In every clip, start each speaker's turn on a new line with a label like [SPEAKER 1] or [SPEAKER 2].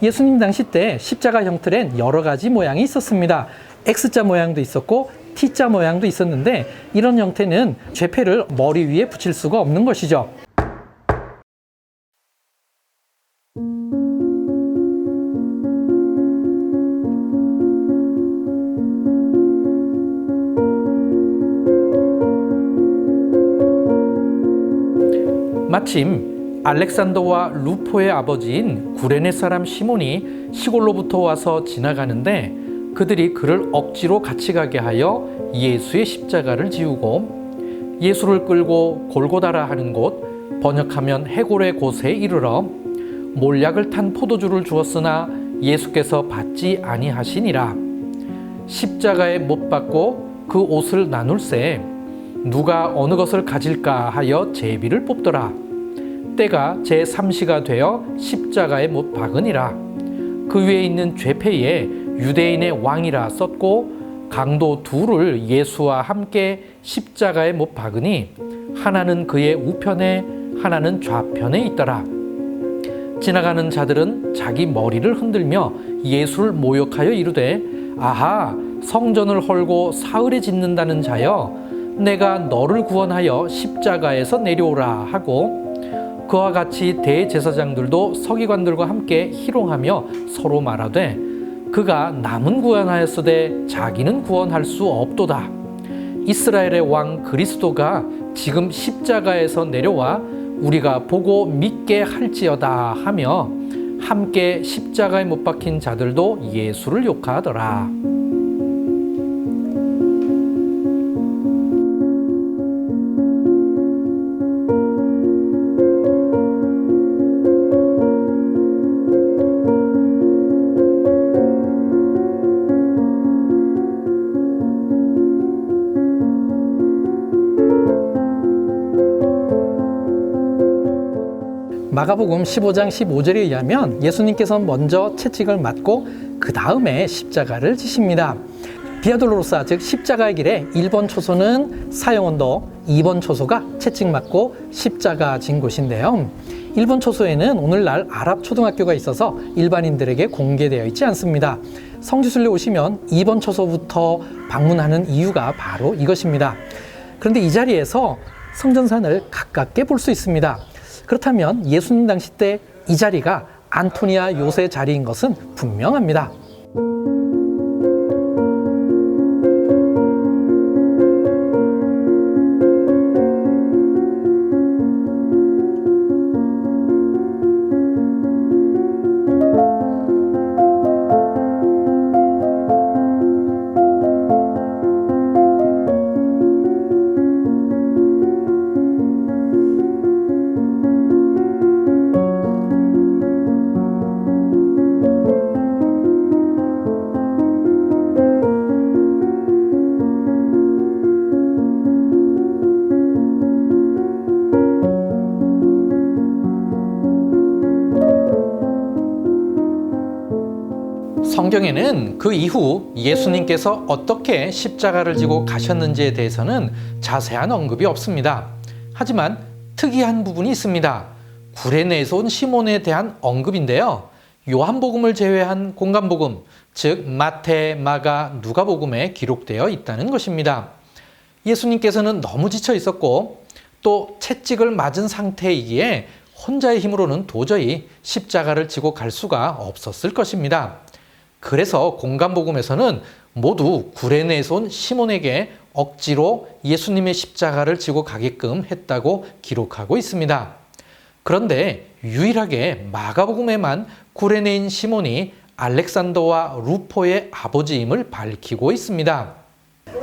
[SPEAKER 1] 예수님 당시 때 십자가 형틀엔 여러 가지 모양이 있었습니다. X자 모양도 있었고 T자 모양도 있었는데 이런 형태는 죄패를 머리 위에 붙일 수가 없는 것이죠. 마침 알렉산더와 루포의 아버지인 구레네 사람 시몬이 시골로부터 와서 지나가는데 그들이 그를 억지로 같이 가게 하여 예수의 십자가를 지우고 예수를 끌고 골고다라 하는 곳, 번역하면 해골의 곳에 이르러 몰약을 탄 포도주를 주었으나 예수께서 받지 아니하시니라. 십자가에 못 박고 그 옷을 나눌새 누가 어느 것을 가질까 하여 제비를 뽑더라. 때가 제3시가 되어 십자가에 못 박으니라. 그 위에 있는 죄패에 유대인의 왕이라 썼고 강도 둘을 예수와 함께 십자가에 못 박으니 하나는 그의 우편에 하나는 좌편에 있더라. 지나가는 자들은 자기 머리를 흔들며 예수를 모욕하여 이르되 아하, 성전을 헐고 사흘에 짓는다는 자여, 내가 너를 구원하여 십자가에서 내려오라 하고 그와 같이 대제사장들도 서기관들과 함께 희롱하며 서로 말하되 그가 남은 구원하였으되 자기는 구원할 수 없도다. 이스라엘의 왕 그리스도가 지금 십자가에서 내려와 우리가 보고 믿게 할지어다 하며 함께 십자가에 못 박힌 자들도 예수를 욕하더라. 마가복음 15장 15절에 의하면 예수님께서는 먼저 채찍을 맞고 그 다음에 십자가를 지십니다. 비아돌로로사, 즉 십자가의 길에 1번 초소는 사형언도, 2번 초소가 채찍 맞고 십자가 진 곳인데요. 1번 초소에는 오늘날 아랍 초등학교가 있어서 일반인들에게 공개되어 있지 않습니다. 성지순례 오시면 2번 초소부터 방문하는 이유가 바로 이것입니다. 그런데 이 자리에서 성전산을 가깝게 볼 수 있습니다. 그렇다면 예수님 당시 때 이 자리가 안토니아 요새 자리인 것은 분명합니다. 성경에는 그 이후 예수님께서 어떻게 십자가를 지고 가셨는지에 대해서는 자세한 언급이 없습니다. 하지만 특이한 부분이 있습니다. 구레네에서 온 시몬에 대한 언급인데요. 요한복음을 제외한 공간복음, 즉 마태, 마가, 누가복음에 기록되어 있다는 것입니다. 예수님께서는 너무 지쳐 있었고 또 채찍을 맞은 상태이기에 혼자의 힘으로는 도저히 십자가를 지고 갈 수가 없었을 것입니다. 그래서 공간복음에서는 모두 구레네에서 온 시몬에게 억지로 예수님의 십자가를 지고 가게끔 했다고 기록하고 있습니다. 그런데 유일하게 마가복음에만 구레네인 시몬이 알렉산더와 루포의 아버지임을 밝히고 있습니다.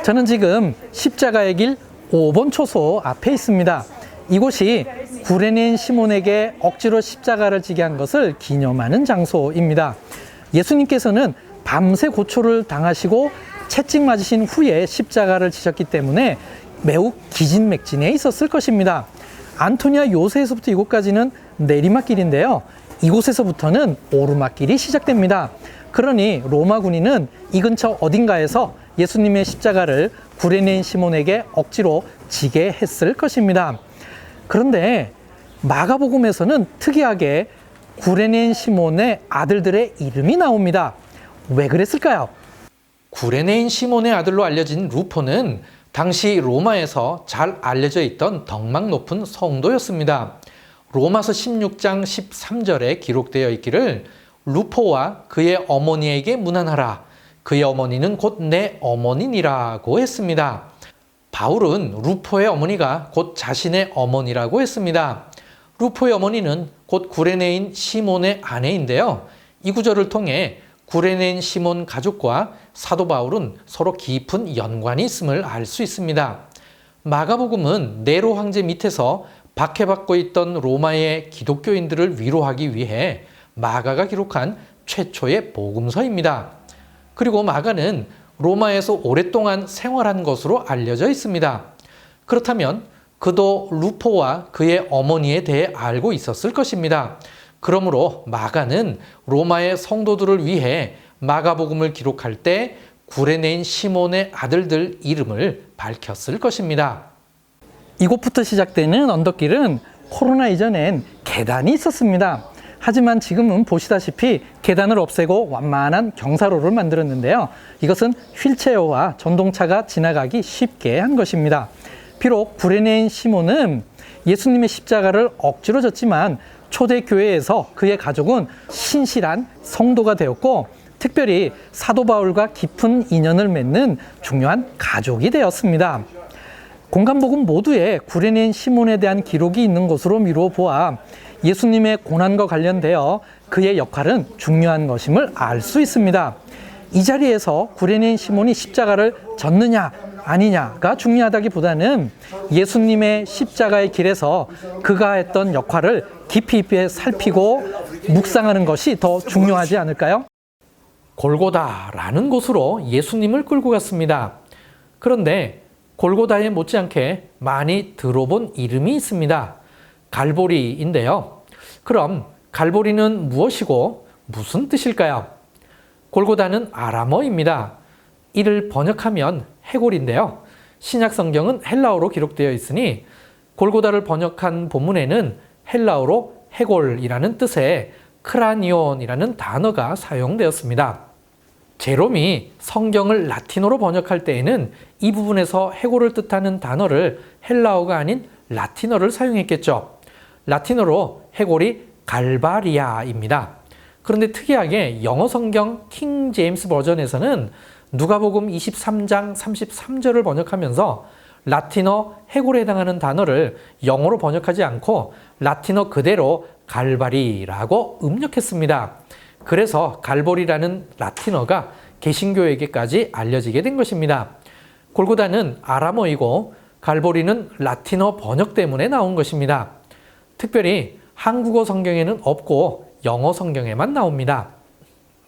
[SPEAKER 1] 저는 지금 십자가의 길 5번 초소 앞에 있습니다. 이곳이 구레네인 시몬에게 억지로 십자가를 지게 한 것을 기념하는 장소입니다. 예수님께서는 밤새 고초를 당하시고 채찍 맞으신 후에 십자가를 지셨기 때문에 매우 기진맥진해 있었을 것입니다. 안토니아 요새에서부터 이곳까지는 내리막길인데요. 이곳에서부터는 오르막길이 시작됩니다. 그러니 로마 군인은 이 근처 어딘가에서 예수님의 십자가를 구레네인 시몬에게 억지로 지게 했을 것입니다. 그런데 마가복음에서는 특이하게
[SPEAKER 2] 구레네인 시몬의 아들들의 이름이 나옵니다. 왜 그랬을까요?
[SPEAKER 1] 구레네인 시몬의 아들로 알려진 루포는 당시 로마에서 잘 알려져 있던 덕망 높은 성도였습니다. 로마서 16장 13절에 기록되어 있기를 루포와 그의 어머니에게 문안하라. 그의 어머니는 곧 내 어머니니라고 했습니다. 바울은 루포의 어머니가 곧 자신의 어머니라고 했습니다. 루포의 어머니는 곧 구레네인 시몬의 아내인데요. 이 구절을 통해 구레네인 시몬 가족과 사도 바울은 서로 깊은 연관이 있음을 알 수 있습니다. 마가복음은 네로 황제 밑에서 박해받고 있던 로마의 기독교인들을 위로하기 위해 마가가 기록한 최초의 복음서입니다. 그리고 마가는 로마에서 오랫동안 생활한 것으로 알려져 있습니다. 그렇다면 그도 루포와 그의 어머니에 대해 알고 있었을 것입니다. 그러므로 마가는 로마의 성도들을 위해 마가복음을 기록할 때 구레네인 시몬의 아들들 이름을 밝혔을 것입니다.
[SPEAKER 2] 이곳부터 시작되는 언덕길은 코로나 이전엔 계단이 있었습니다. 하지만 지금은 보시다시피 계단을 없애고 완만한 경사로를 만들었는데요. 이것은 휠체어와 전동차가 지나가기 쉽게 한 것입니다. 비록 구레네인 시몬은 예수님의 십자가를 억지로 졌지만 초대교회에서 그의 가족은 신실한 성도가 되었고 특별히 사도 바울과 깊은 인연을 맺는 중요한 가족이 되었습니다. 공간복음 모두에 구레네인 시몬에 대한 기록이 있는 것으로 미루어 보아 예수님의 고난과 관련되어 그의 역할은 중요한 것임을 알 수 있습니다. 이 자리에서 구레네인 시몬이 십자가를 졌느냐 아니냐가 중요하다기보다는 예수님의 십자가의 길에서 그가 했던 역할을 깊이 살피고 묵상하는 것이 더 중요하지 않을까요?
[SPEAKER 1] 골고다라는 곳으로 예수님을 끌고 갔습니다. 그런데 골고다에 못지않게 많이 들어본 이름이 있습니다. 갈보리인데요. 그럼 갈보리는 무엇이고 무슨 뜻일까요? 골고다는 아람어입니다. 이를 번역하면 해골인데요. 신약 성경은 헬라어로 기록되어 있으니 골고다를 번역한 본문에는 헬라어로 해골이라는 뜻의 크라니온이라는 단어가 사용되었습니다. 제롬이 성경을 라틴어로 번역할 때에는 이 부분에서 해골을 뜻하는 단어를 헬라어가 아닌 라틴어를 사용했겠죠. 라틴어로 해골이 갈바리아입니다. 그런데 특이하게 영어 성경 킹 제임스 버전에서는 누가복음 23장 33절을 번역하면서 라틴어 해골에 해당하는 단어를 영어로 번역하지 않고 라틴어 그대로 갈바리라고 음력했습니다. 그래서 갈보리라는 라틴어가 개신교에게까지 알려지게 된 것입니다. 골고다는 아람어이고 갈보리는 라틴어 번역 때문에 나온 것입니다. 특별히 한국어 성경에는 없고 영어 성경에만 나옵니다.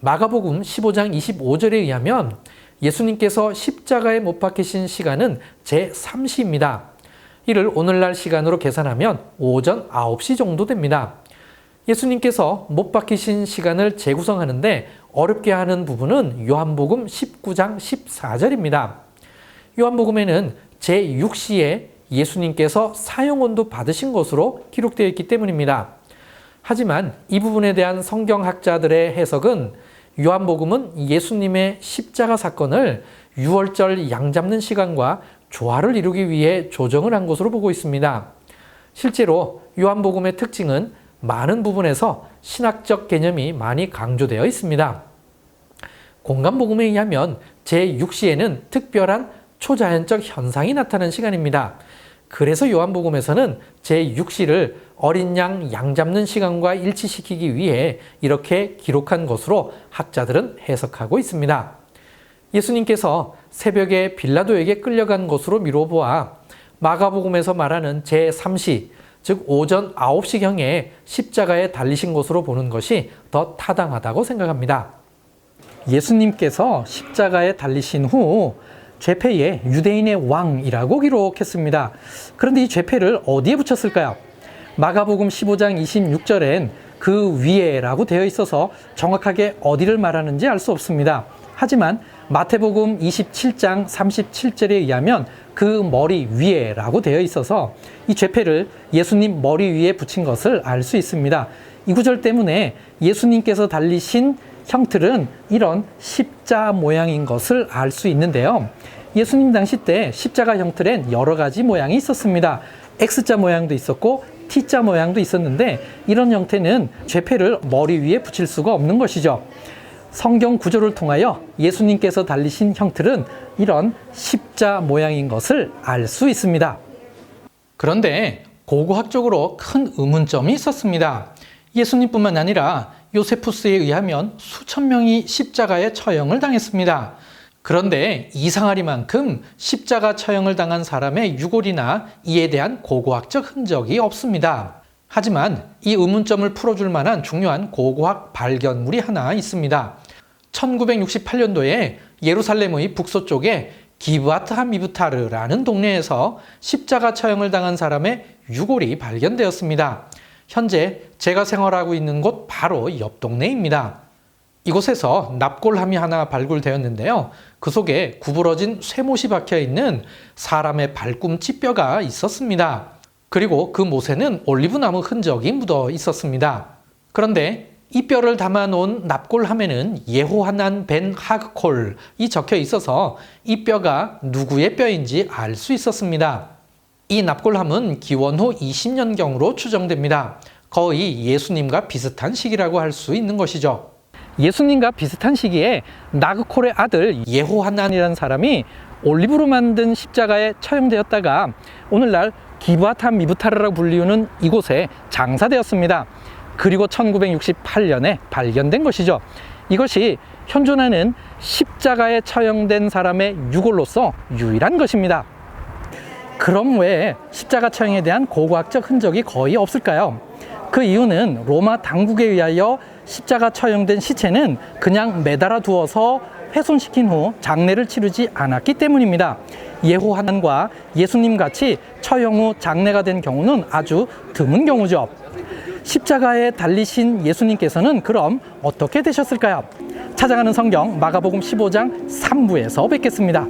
[SPEAKER 1] 마가복음 15장 25절에 의하면 예수님께서 십자가에 못 박히신 시간은 제3시입니다. 이를 오늘날 시간으로 계산하면 오전 9시 정도 됩니다. 예수님께서 못 박히신 시간을 재구성하는데 어렵게 하는 부분은 요한복음 19장 14절입니다. 요한복음에는 제6시에 예수님께서 사형원도 받으신 것으로 기록되어 있기 때문입니다. 하지만 이 부분에 대한 성경학자들의 해석은 요한복음은 예수님의 십자가 사건을 유월절 양 잡는 시간과 조화를 이루기 위해 조정을 한 것으로 보고 있습니다. 실제로 요한복음의 특징은 많은 부분에서 신학적 개념이 많이 강조되어 있습니다. 공간복음에 의하면 제6시에는 특별한 초자연적 현상이 나타나는 시간입니다. 그래서 요한복음에서는 제6시를 어린 양 잡는 시간과 일치시키기 위해 이렇게 기록한 것으로 학자들은 해석하고 있습니다. 예수님께서 새벽에 빌라도에게 끌려간 것으로 미뤄보아 마가복음에서 말하는 제3시, 즉 오전 9시경에 십자가에 달리신 것으로 보는 것이 더 타당하다고 생각합니다.
[SPEAKER 2] 예수님께서 십자가에 달리신 후 죄패에 유대인의 왕이라고 기록했습니다. 그런데 이 죄패를 어디에 붙였을까요? 마가복음 15장 26절엔 그 위에라고 되어 있어서 정확하게 어디를 말하는지 알 수 없습니다. 하지만 마태복음 27장 37절에 의하면 그 머리 위에라고 되어 있어서 이 죄패를 예수님 머리 위에 붙인 것을 알 수 있습니다. 이 구절 때문에 예수님께서 달리신 형틀은 이런 십자 모양인 것을 알 수 있는데요. 예수님 당시 때 십자가 형틀엔 여러 가지 모양이 있었습니다. X자 모양도 있었고 T자 모양도 있었는데 이런 형태는 죄패를 머리 위에 붙일 수가 없는 것이죠. 성경 구조를 통하여 예수님께서 달리신 형틀은 이런 십자 모양인 것을 알 수 있습니다. 그런데 고고학적으로 큰 의문점이 있었습니다. 예수님뿐만 아니라 요세푸스에 의하면 수천 명이 십자가에 처형을 당했습니다. 그런데 이상하리만큼 십자가 처형을 당한 사람의 유골이나 이에 대한 고고학적 흔적이 없습니다. 하지만 이 의문점을 풀어줄 만한 중요한 고고학 발견물이 하나 있습니다. 1968년도에 예루살렘의 북서쪽에 기브아트 하미브타르라는 동네에서 십자가 처형을 당한 사람의 유골이 발견되었습니다. 현재 제가 생활하고 있는 곳 바로 옆 동네입니다. 이곳에서 납골함이 하나 발굴되었는데요. 그 속에 구부러진 쇠못이 박혀있는 사람의 발꿈치뼈가 있었습니다. 그리고 그 못에는 올리브나무 흔적이 묻어 있었습니다. 그런데 이 뼈를 담아놓은 납골함에는 예호하난 벤 하그콜이 적혀 있어서 이 뼈가 누구의 뼈인지 알 수 있었습니다. 이 납골함은 기원 후 20년경으로 추정됩니다. 거의 예수님과 비슷한 시기라고 할 수 있는 것이죠. 예수님과 비슷한 시기에 나그콜의 아들 예호하난이라는 사람이 올리브로 만든 십자가에 처형되었다가 오늘날 기브아트 미브타르라고 불리우는 이곳에 장사되었습니다. 그리고 1968년에 발견된 것이죠. 이것이 현존하는 십자가에 처형된 사람의 유골로서 유일한 것입니다. 그럼 왜 십자가 처형에 대한 고고학적 흔적이 거의 없을까요? 그 이유는 로마 당국에 의하여 십자가 처형된 시체는 그냥 매달아 두어서 훼손시킨 후 장례를 치르지 않았기 때문입니다. 예호하난과 예수님 같이 처형 후 장례가 된 경우는 아주 드문 경우죠. 십자가에 달리신 예수님께서는 그럼 어떻게 되셨을까요? 찾아가는 성경 마가복음 15장 3부에서 뵙겠습니다.